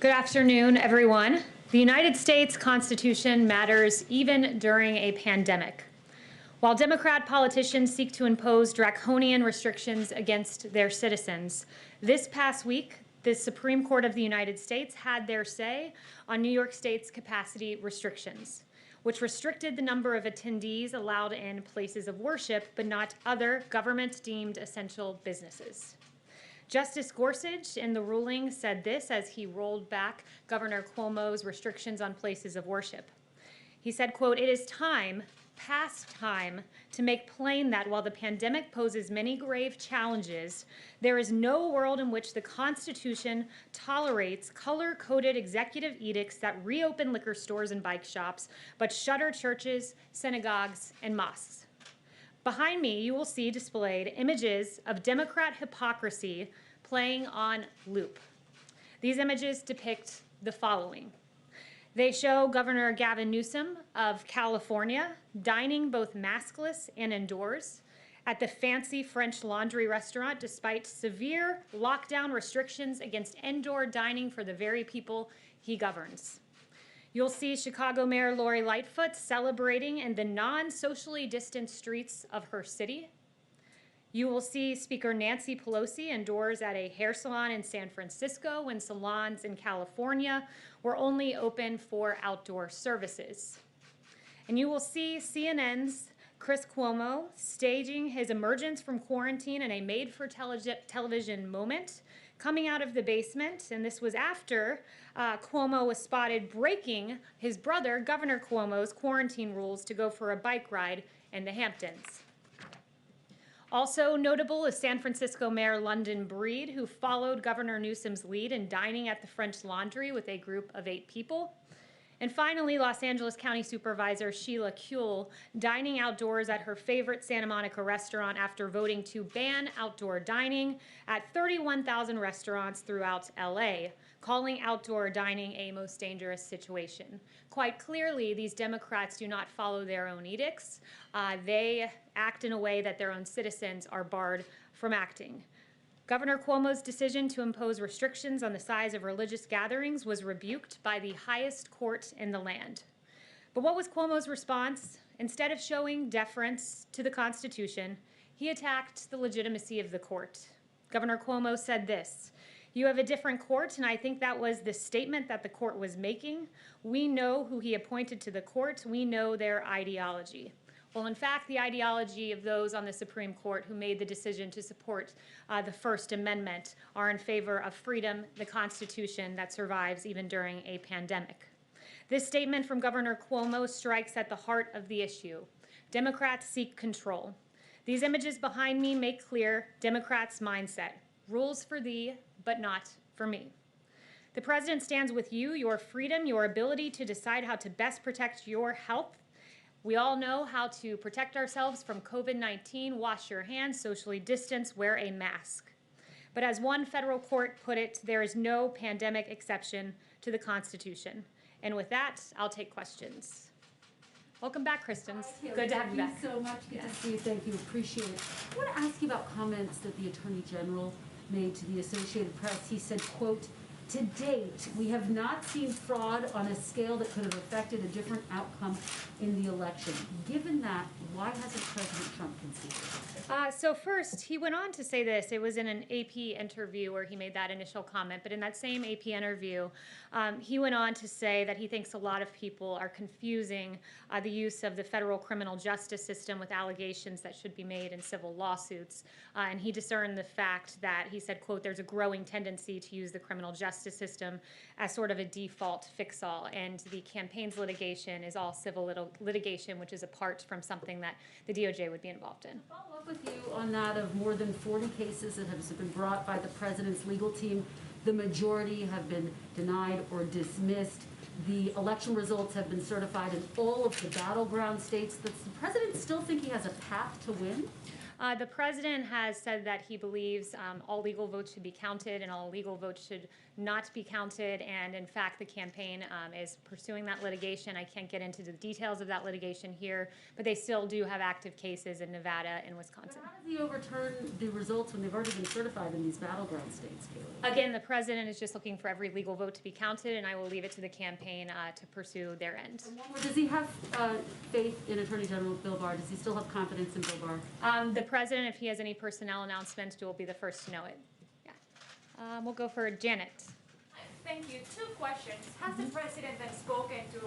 Good afternoon, everyone. The United States Constitution matters even during a pandemic. While Democrat politicians seek to impose draconian restrictions against their citizens, this past week, the Supreme Court of the United States had their say on New York State's capacity restrictions, which restricted the number of attendees allowed in places of worship, but not other government-deemed essential businesses. Justice Gorsuch in the ruling said this as he rolled back Governor Cuomo's restrictions on places of worship. He said, quote, "It is time, past time, to make plain that while the pandemic poses many grave challenges, there is no world in which the Constitution tolerates color-coded executive edicts that reopen liquor stores and bike shops, but shutter churches, synagogues, and mosques." Behind me, you will see displayed images of Democrat hypocrisy playing on loop. These images depict the following. They show Governor Gavin Newsom of California dining both maskless and indoors at the fancy French Laundry restaurant despite severe lockdown restrictions against indoor dining for the very people he governs. You'll see Chicago Mayor Lori Lightfoot celebrating in the non-socially distant streets of her city. You will see Speaker Nancy Pelosi indoors at a hair salon in San Francisco when salons in California were only open for outdoor services. And you will see CNN's Chris Cuomo staging his emergence from quarantine in a made-for-television moment, coming out of the basement, and this was after Cuomo was spotted breaking his brother, Governor Cuomo's quarantine rules to go for a bike ride in the Hamptons. Also notable is San Francisco Mayor London Breed, who followed Governor Newsom's lead in dining at the French Laundry with a group of 8 people. And finally, Los Angeles County Supervisor Sheila Kuehl dining outdoors at her favorite Santa Monica restaurant after voting to ban outdoor dining at 31,000 restaurants throughout LA, calling outdoor dining a most dangerous situation. Quite clearly, these Democrats do not follow their own edicts. They act in a way that their own citizens are barred from acting. Governor Cuomo's decision to impose restrictions on the size of religious gatherings was rebuked by the highest court in the land. But what was Cuomo's response? Instead of showing deference to the Constitution, he attacked the legitimacy of the court. Governor Cuomo said this, "You have a different court, and I think that was the statement that the court was making. We know who he appointed to the court. We know their ideology." Well, in fact, the ideology of those on the Supreme Court who made the decision to support the First Amendment are in favor of freedom, the Constitution that survives even during a pandemic. This statement from Governor Cuomo strikes at the heart of the issue. Democrats seek control. These images behind me make clear Democrats' mindset. Rules for thee, but not for me. The president stands with you, your freedom, your ability to decide how to best protect your health. We all know how to protect ourselves from COVID-19, wash your hands, socially distance, wear a mask. But as one federal court put it, there is no pandemic exception to the Constitution. And with that, I'll take questions. Welcome back, Kristen. Good to have you back. Thank you so much. Good to see you. Thank you. Appreciate it. I want to ask you about comments that the Attorney General made to the Associated Press. He said, quote, "To date, we have not seen fraud on a scale that could have affected a different outcome in the election." Given that, why hasn't President Trump conceded? So first, he went on to say this. It was in an AP interview where he made that initial comment, but in that same AP interview, he went on to say that he thinks a lot of people are confusing the use of the federal criminal justice system with allegations that should be made in civil lawsuits. And he discerned the fact that, he said, quote, "There's a growing tendency to use the criminal justice system as sort of a default fix-all, and the campaigns litigation is all civil litigation, which is apart from something that the DOJ would be involved in." Follow up with you on that of more than 40 cases that have been brought by the president's legal team. The majority have been denied or dismissed. The election results have been certified in all of the battleground states. Does the president still think he has a path to win? The president has said that he believes all legal votes should be counted and all illegal votes should not be counted. And in fact, the campaign is pursuing that litigation. I can't get into the details of that litigation here, but they still do have active cases in Nevada and Wisconsin. But how does he overturn the results when they've already been certified in these battleground states, Kaylee? Again, the president is just looking for every legal vote to be counted, and I will leave it to the campaign to pursue their end. And one more, does he have faith in Attorney General Bill Barr? Does he still have confidence in Bill Barr? The president, if he has any personnel announcements, will be the first to know it. Yeah. We'll go for Janet. Thank you. Two questions. Has the president then spoken to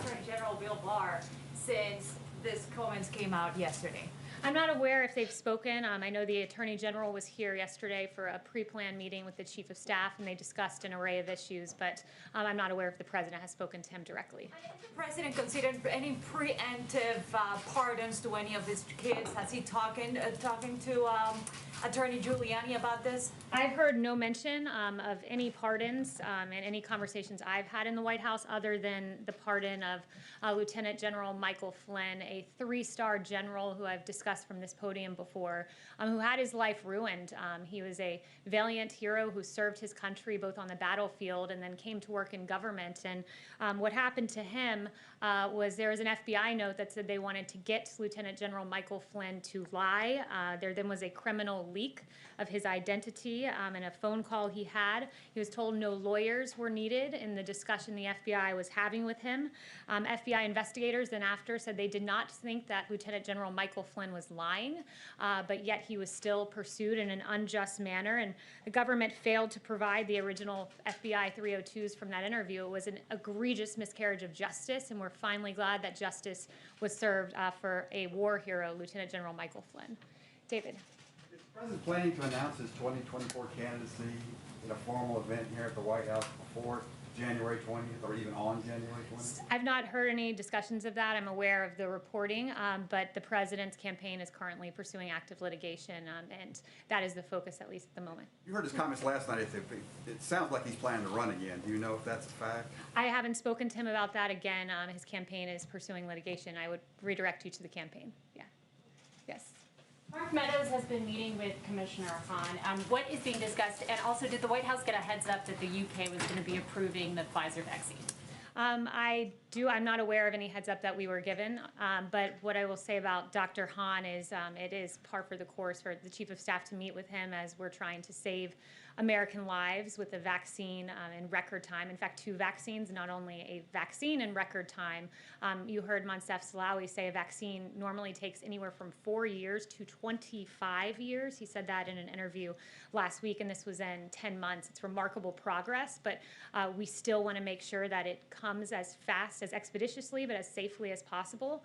Attorney General Bill Barr since these comments came out yesterday? I'm not aware if they've spoken. I know the Attorney General was here yesterday for a pre-planned meeting with the Chief of Staff, and they discussed an array of issues, but I'm not aware if the President has spoken to him directly. Has the president considered any preemptive pardons to any of his kids? Has he talking to Attorney Giuliani about this? I've heard no mention of any pardons in any conversations I've had in the White House other than the pardon of Lieutenant General Michael Flynn, a 3-star general who I've discussed from this podium before, who had his life ruined. He was a valiant hero who served his country both on the battlefield and then came to work in government. And what happened to him was there was an FBI note that said they wanted to get Lieutenant General Michael Flynn to lie. There then was a criminal leak of his identity in a phone call he had. He was told no lawyers were needed in the discussion the FBI was having with him. FBI investigators then after said they did not think that Lieutenant General Michael Flynn was lying, but yet he was still pursued in an unjust manner, and the government failed to provide the original FBI 302s from that interview. It was an egregious miscarriage of justice, and we're finally glad that justice was served for a war hero, Lieutenant General Michael Flynn. David. Is the president planning to announce his 2024 candidacy in a formal event here at the White House before January 20th or even on January 20th? I've not heard any discussions of that. I'm aware of the reporting, but the president's campaign is currently pursuing active litigation, and that is the focus, at least at the moment. You heard his comments last night. It sounds like he's planning to run again. Do you know if that's a fact? I haven't spoken to him about that again. His campaign is pursuing litigation. I would redirect you to the campaign. Yeah. Yes. Mark Meadows has been meeting with Commissioner Hahn. What is being discussed? And also, did the White House get a heads up that the UK was going to be approving the Pfizer vaccine? I'm not aware of any heads up that we were given, but what I will say about Dr. Hahn is it is par for the course for the Chief of Staff to meet with him as we're trying to save American lives with a vaccine in record time. In fact, 2 vaccines, not only a vaccine in record time. You heard Monsef Salawi say a vaccine normally takes anywhere from 4 years to 25 years. He said that in an interview last week, and this was in 10 months. It's remarkable progress, but we still want to make sure that it comes as fast, as expeditiously, but as safely as possible,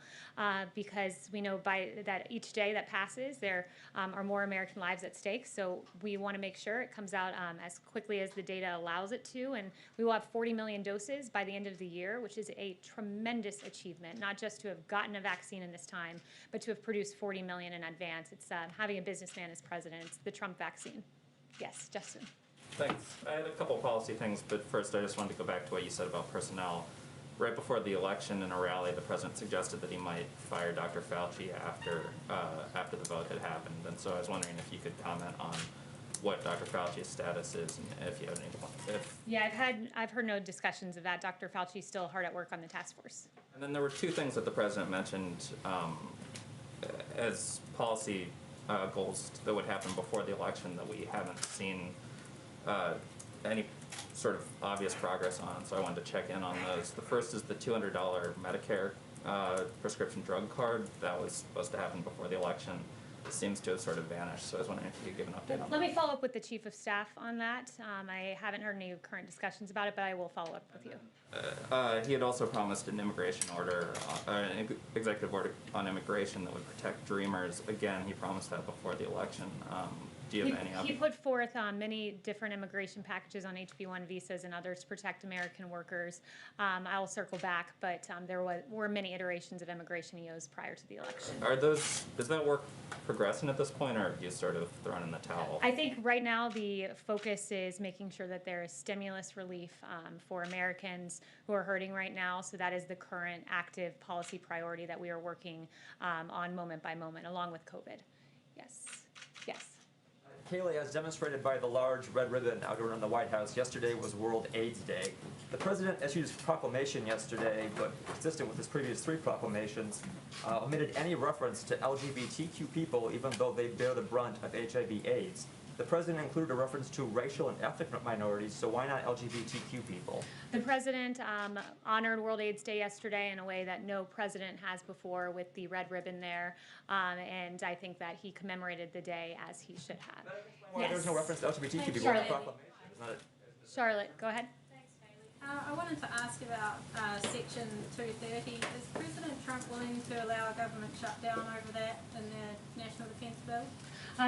because we know that each day that passes, there are more American lives at stake. So we want to make sure it comes out as quickly as the data allows it to, and we will have 40 million doses by the end of the year, which is a tremendous achievement, not just to have gotten a vaccine in this time, but to have produced 40 million in advance. It's having a businessman as president. It's the Trump vaccine. Yes, Justin. Thanks. I had a couple policy things, but first I just wanted to go back to what you said about personnel. Right before the election in a rally, the president suggested that he might fire Dr. Fauci after the vote had happened. And so I was wondering if you could comment on what Dr. Fauci's status is and if you have any. Yeah, I've heard no discussions of that. Dr. Fauci's still hard at work on the task force. And then there were 2 things that the president mentioned as policy goals that would happen before the election that we haven't seen any sort of obvious progress on, so I wanted to check in on those. The first is the $200 Medicare prescription drug card that was supposed to happen before the election. It seems to have sort of vanished, so I was wondering if you could give an update on that. Let me follow up with the Chief of Staff on that. I haven't heard any current discussions about it, but I will follow up with you. He had also promised an immigration order, an executive order on immigration that would protect Dreamers. Again, he promised that before the election. Do you have any update? He put forth many different immigration packages on HB1 visas and others to protect American workers. I'll circle back, but there were many iterations of immigration EOs prior to the election. Is that work progressing at this point, or have you sort of thrown in the towel? I think right now the focus is making sure that there is stimulus relief for Americans who are hurting right now. So that is the current active policy priority that we are working on moment by moment, along with COVID. Yes. Yes. Kaylee, as demonstrated by the large red ribbon out around the White House, yesterday was World AIDS Day. The president issued his proclamation yesterday, but consistent with his previous 3 proclamations, omitted any reference to LGBTQ people, even though they bear the brunt of HIV/AIDS. The president included a reference to racial and ethnic minorities, so why not LGBTQ people? The president honored World AIDS Day yesterday in a way that no president has before, with the red ribbon there, and I think that he commemorated the day as he should have. Why there's no reference to LGBTQ people in the Charlotte. proclamation? It's not Charlotte, go ahead. Thanks, Kaylee. I wanted to ask about Section 230. Is President Trump willing to allow a government shutdown over that in the National Defense Bill?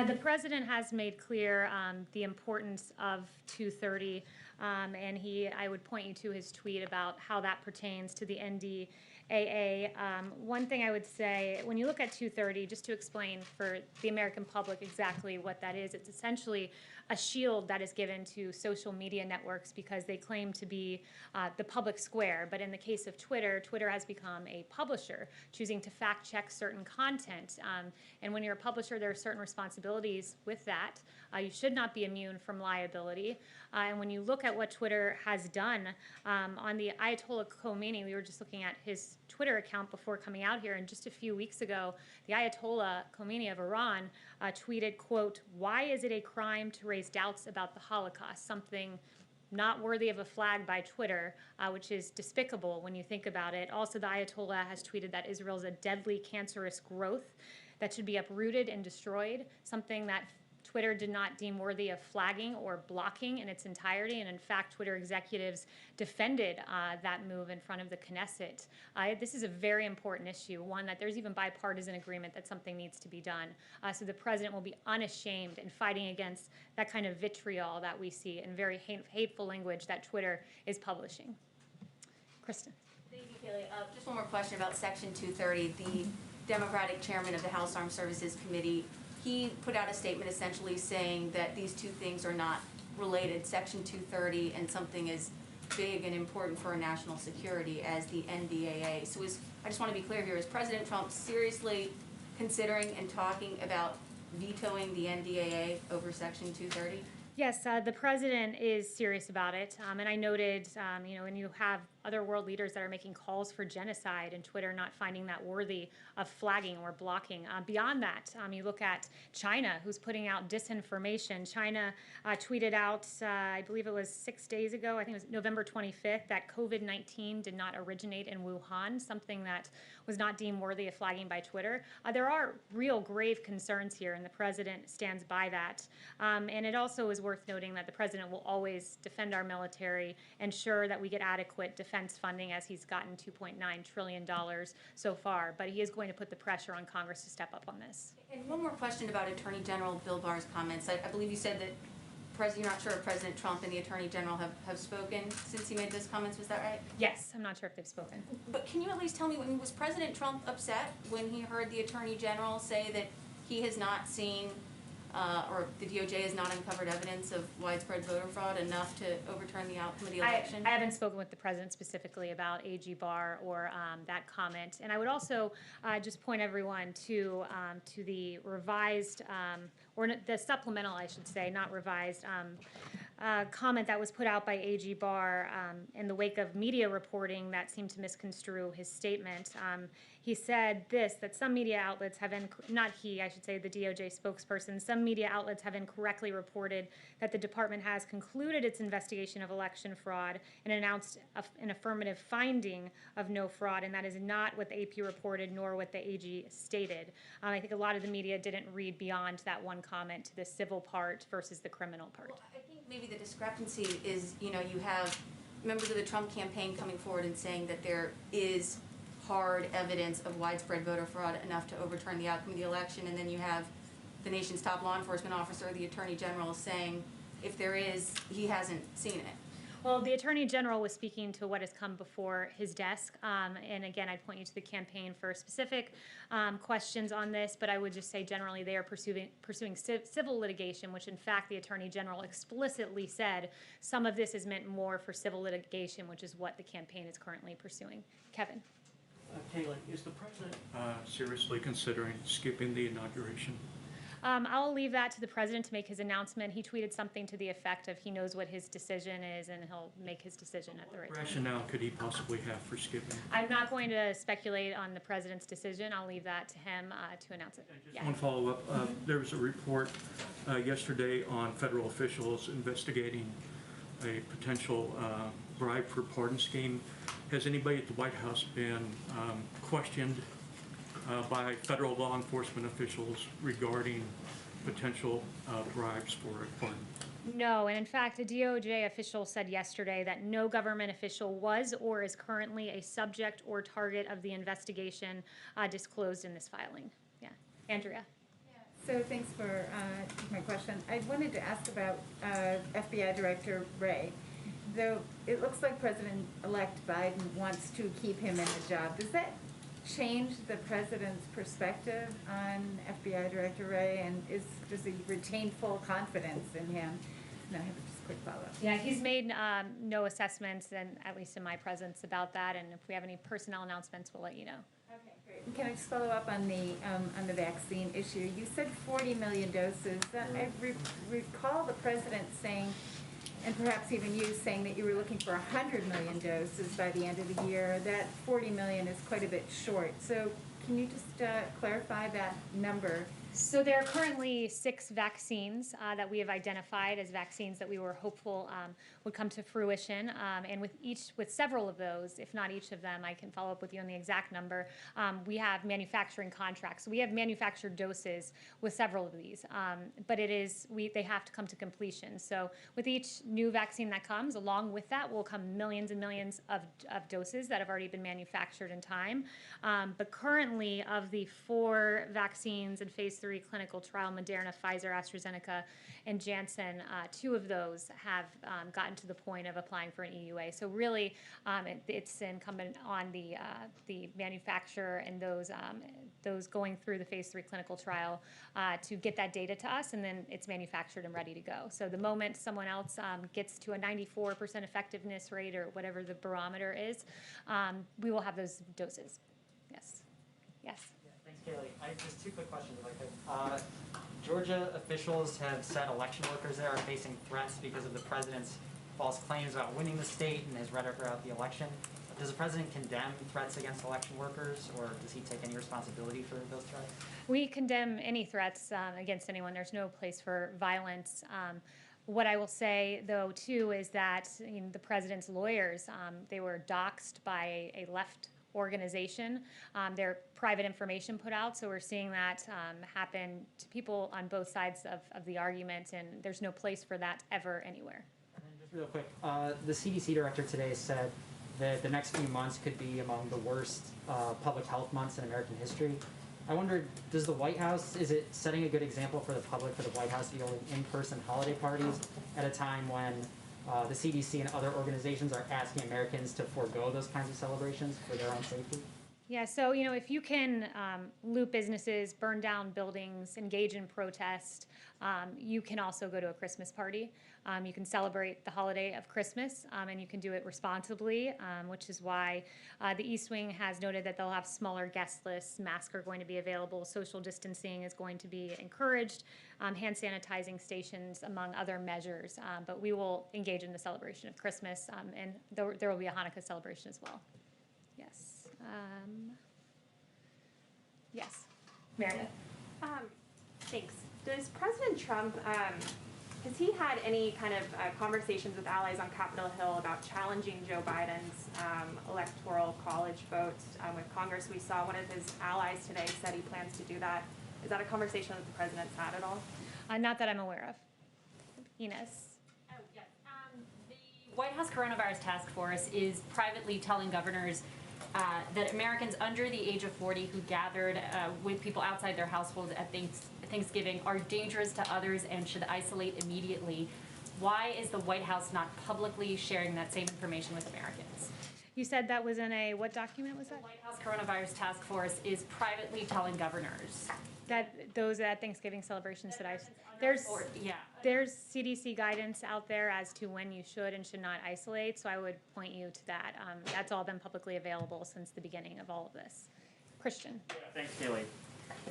The president has made clear the importance of 230, and I would point you to his tweet about how that pertains to the NDAA. One thing I would say, when you look at 230, just to explain for the American public exactly what that is, it's essentially a shield that is given to social media networks because they claim to be the public square. But in the case of Twitter, Twitter has become a publisher, choosing to fact check certain content. And when you're a publisher, there are certain responsibilities with that. You should not be immune from liability. And when you look at what Twitter has done on the Ayatollah Khomeini, we were just looking at his Twitter account before coming out here, and just a few weeks ago, the Ayatollah Khomeini of Iran tweeted, quote, "Why is it a crime to raise doubts about the Holocaust?" Something not worthy of a flag by Twitter, which is despicable when you think about it. Also, the Ayatollah has tweeted that Israel is a deadly cancerous growth that should be uprooted and destroyed, something that Twitter did not deem worthy of flagging or blocking in its entirety. And in fact, Twitter executives defended that move in front of the Knesset. This is a very important issue, one that there's even bipartisan agreement that something needs to be done. So the president will be unashamed in fighting against that kind of vitriol that we see and very hateful language that Twitter is publishing. Kristen. Thank you, Kaylee. Just one more question about Section 230. The Democratic chairman of the House Armed Services Committee, he put out a statement essentially saying that these two things are not related, Section 230 and something as big and important for our national security as the NDAA. So I just want to be clear here, is President Trump seriously considering and talking about vetoing the NDAA over Section 230? Yes, the president is serious about it, and I noted, when you have other world leaders that are making calls for genocide and Twitter not finding that worthy of flagging or blocking. Beyond that, you look at China, who's putting out disinformation. China tweeted out, I believe it was 6 days ago, I think it was November 25th, that COVID-19 did not originate in Wuhan, something that was not deemed worthy of flagging by Twitter. There are real grave concerns here, and the president stands by that. And it also is worth noting that the president will always defend our military, ensure that we get adequate defense funding, as he's gotten $2.9 trillion so far. But he is going to put the pressure on Congress to step up on this. And one more question about Attorney General Bill Barr's comments. I believe you said that you're not sure if President Trump and the Attorney General have spoken since he made those comments. Was that right? Yes, I'm not sure if they've spoken. But can you at least tell me, was President Trump upset when he heard the Attorney General say that he has not seen or the DOJ has not uncovered evidence of widespread voter fraud enough to overturn the outcome of the election? I haven't spoken with the president specifically about AG Barr or that comment. And I would also just point everyone to the revised, or the supplemental, I should say, not revised, comment that was put out by AG Barr in the wake of media reporting that seemed to misconstrue his statement. He said that some media outlets have, not he, I should say, the DOJ spokesperson, some media outlets have incorrectly reported that the department has concluded its investigation of election fraud and announced an affirmative finding of no fraud, and that is not what the AP reported nor what the AG stated. I think a lot of the media didn't read beyond that one comment to the civil part versus the criminal part. Well, I think maybe the discrepancy is, you have members of the Trump campaign coming forward and saying that there is hard evidence of widespread voter fraud enough to overturn the outcome of the election, and then you have the nation's top law enforcement officer, the Attorney General, saying if there is, he hasn't seen it. Well, the Attorney General was speaking to what has come before his desk, and again, I'd point you to the campaign for specific questions on this, but I would just say generally they are pursuing civil litigation, which in fact the Attorney General explicitly said some of this is meant more for civil litigation, which is what the campaign is currently pursuing. Kevin. Kaylee, is the president seriously considering skipping the inauguration? I'll leave that to the president to make his announcement. He tweeted something to the effect of he knows what his decision is and he'll make his decision at the right time. Rationale could he possibly have for skipping? I'm not going to speculate on the president's decision. I'll leave that to him to announce it. Just Yeah. one follow-up. There was a report yesterday on federal officials investigating a potential bribe for pardon scheme. Has anybody at the White House been questioned by federal law enforcement officials regarding potential bribes for a pardon? No, and in fact, a DOJ official said yesterday that no government official was or is currently a subject or target of the investigation disclosed in this filing. Yeah. Andrea? So thanks for taking my question. I wanted to ask about FBI Director Wray. Though it looks like President-elect Biden wants to keep him in the job, does that change the president's perspective on FBI Director Wray, and does he retain full confidence in him? And I have just a quick follow-up. Yeah, he's made no assessments, and at least in my presence, about that. And if we have any personnel announcements, we'll let you know. Okay, great. Can I just follow up on the vaccine issue? You said 40 million doses. I recall the president saying, and perhaps even you saying, that you were looking for 100 million doses by the end of the year. That 40 million is quite a bit short. So can you just clarify that number? So there are currently 6 vaccines that we have identified as vaccines that we were hopeful would come to fruition. And with several of those, if not each of them, I can follow up with you on the exact number. We have manufacturing contracts. So we have manufactured doses with several of these, but they have to come to completion. So with each new vaccine that comes, along with that will come millions and millions of doses that have already been manufactured in time. But currently, of the 4 vaccines in phase 3 clinical trial, Moderna, Pfizer, AstraZeneca, and Janssen, 2 of those have gotten to the point of applying for an EUA. So really, it's incumbent on the manufacturer and those going through the phase 3 clinical trial to get that data to us, and then it's manufactured and ready to go. So the moment someone else gets to a 94% effectiveness rate or whatever the barometer is, we will have those doses. Yes. Yes. Thanks, Kaylee. I have just 2 quick questions if I could. Georgia officials have said election workers there are facing threats because of the president's false claims about winning the state and his rhetoric about the election. Does the president condemn threats against election workers, or does he take any responsibility for those threats? We condemn any threats against anyone. There's no place for violence. What I will say, though, too, is that the president's lawyers, they were doxxed by a left organization. Their private information put out, so we're seeing that happen to people on both sides of the argument, and there's no place for that ever anywhere. And then just real quick, the CDC director today said that the next few months could be among the worst public health months in American history. I wondered, does the White House, is it setting a good example for the public for the White House to be holding in-person holiday parties at a time when the CDC and other organizations are asking Americans to forego those kinds of celebrations for their own safety? Yeah, so, if you can loot businesses, burn down buildings, engage in protest, you can also go to a Christmas party. You can celebrate the holiday of Christmas, and you can do it responsibly, which is why the East Wing has noted that they'll have smaller guest lists, masks are going to be available, social distancing is going to be encouraged, hand sanitizing stations, among other measures. But we will engage in the celebration of Christmas, and there will be a Hanukkah celebration as well. Yes. Yes, Meredith. Thanks. Does President Trump, has he had any kind of conversations with allies on Capitol Hill about challenging Joe Biden's electoral college votes with Congress? We saw one of his allies today said he plans to do that. Is that a conversation that the president's had at all? Not that I'm aware of. Ines. Oh, yes. The White House Coronavirus Task Force is privately telling governors that Americans under the age of 40 who gathered with people outside their households at Thanksgiving are dangerous to others and should isolate immediately. Why is the White House not publicly sharing that same information with Americans? You said that was in a, what document was that? The White House Coronavirus Task Force is privately telling governors. That those Thanksgiving celebrations there's CDC guidance out there as to when you should and should not isolate, so I would point you to that. That's all been publicly available since the beginning of all of this. Christian. Yeah, thanks, Kaylee.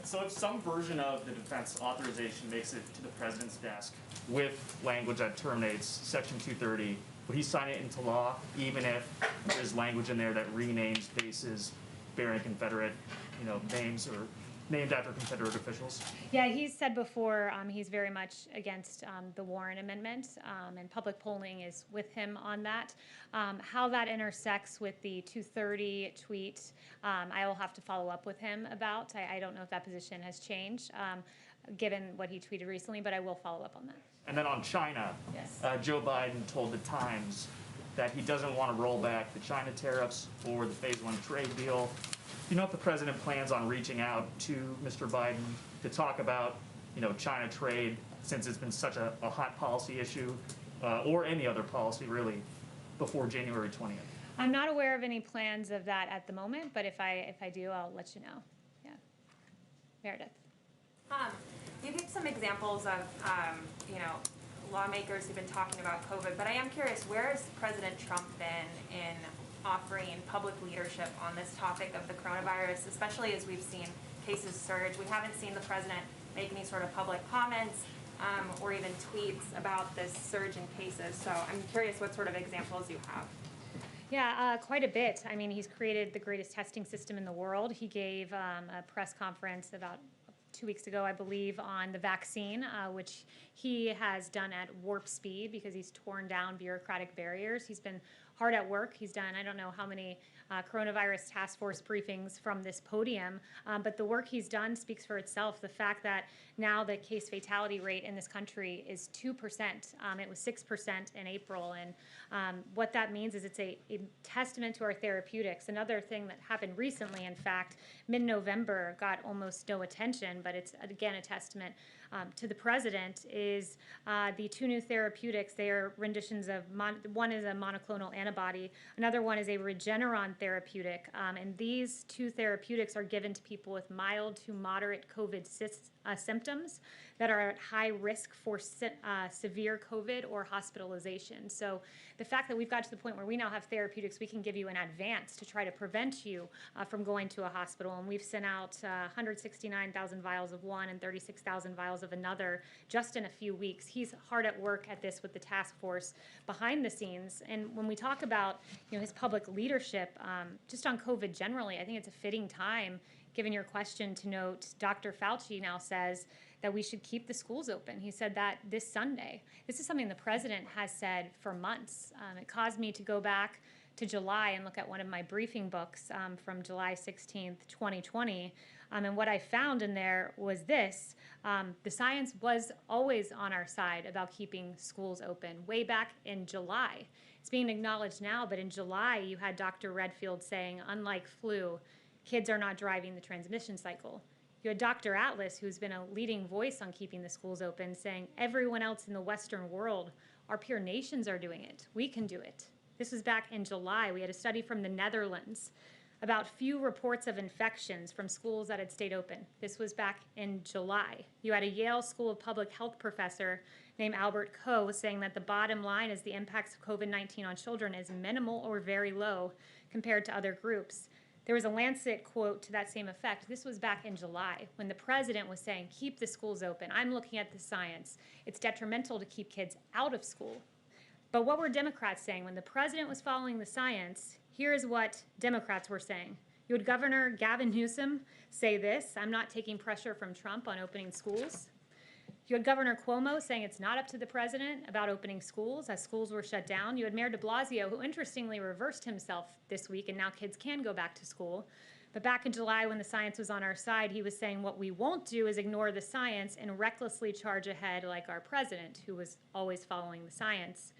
So if some version of the defense authorization makes it to the president's desk with language that terminates Section 230, would he sign it into law even if there's language in there that renames bases bearing Confederate, names or named after Confederate officials? Yeah, he's said before he's very much against the Warren Amendment, and public polling is with him on that. How that intersects with the 230 tweet, I will have to follow up with him about. I don't know if that position has changed, given what he tweeted recently, but I will follow up on that. And then on China, Yes. Joe Biden told the Times that he doesn't want to roll back the China tariffs or the Phase 1 trade deal. Do you know if the president plans on reaching out to Mr. Biden to talk about, China trade, since it's been such a hot policy issue, or any other policy really, before January 20th? I'm not aware of any plans of that at the moment, but if I do, I'll let you know. Yeah. Meredith. You gave some examples of, lawmakers who've been talking about COVID, but I am curious, where has President Trump been in offering public leadership on this topic of the coronavirus, especially as we've seen cases surge? We haven't seen the president make any sort of public comments or even tweets about this surge in cases. So I'm curious what sort of examples you have. Yeah, quite a bit. I mean, he's created the greatest testing system in the world. He gave a press conference about 2 weeks ago, I believe, on the vaccine, which he has done at warp speed because he's torn down bureaucratic barriers. He's been hard at work. He's done, I don't know how many coronavirus task force briefings from this podium, but the work he's done speaks for itself. The fact that now the case fatality rate in this country is 2%. It was 6% in April, and what that means is it's a testament to our therapeutics. Another thing that happened recently, in fact, mid-November, got almost no attention, but it's, again, a testament to the president, is the two new therapeutics. They are renditions of, one is a monoclonal antibody, another one is a Regeneron therapeutic, and these two therapeutics are given to people with mild to moderate COVID symptoms that are at high risk for severe COVID or hospitalization. So the fact that we've got to the point where we now have therapeutics we can give you in advance to try to prevent you from going to a hospital, and we've sent out 169,000 vials of one and 36,000 vials of another just in a few weeks. He's hard at work at this with the task force behind the scenes. And when we talk about his public leadership, just on COVID generally, I think it's a fitting time, given your question, to note Dr. Fauci now says that we should keep the schools open. He said that this Sunday. This is something the president has said for months. It caused me to go back to July and look at one of my briefing books from July 16th, 2020. And what I found in there was this. The science was always on our side about keeping schools open, way back in July. It's being acknowledged now, but in July you had Dr. Redfield saying, unlike flu, kids are not driving the transmission cycle. You had Dr. Atlas, who's been a leading voice on keeping the schools open, saying everyone else in the Western world, our peer nations are doing it. We can do it. This was back in July. We had a study from the Netherlands about few reports of infections from schools that had stayed open. This was back in July. You had a Yale School of Public Health professor named Albert Coe saying that the bottom line is the impacts of COVID-19 on children is minimal or very low compared to other groups. There was a Lancet quote to that same effect. This was back in July when the president was saying, keep the schools open. I'm looking at the science. It's detrimental to keep kids out of school. But what were Democrats saying? When the president was following the science, here's what Democrats were saying. You had Governor Gavin Newsom say this, I'm not taking pressure from Trump on opening schools. You had Governor Cuomo saying it's not up to the president about opening schools as schools were shut down. You had Mayor de Blasio, who interestingly reversed himself this week, and now kids can go back to school. But back in July, when the science was on our side, he was saying what we won't do is ignore the science and recklessly charge ahead like our president, who was always following the science.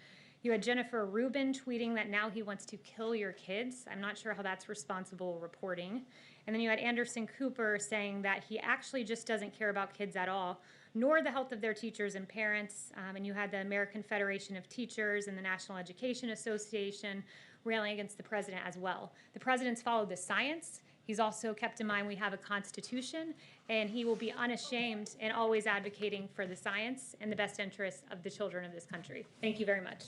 You had Jennifer Rubin tweeting that now he wants to kill your kids. I'm not sure how that's responsible reporting. And then you had Anderson Cooper saying that he actually just doesn't care about kids at all, nor the health of their teachers and parents. And you had the American Federation of Teachers and the National Education Association railing against the president as well. The president's followed the science. He's also kept in mind we have a constitution, and he will be unashamed and always advocating for the science and the best interests of the children of this country. Thank you very much.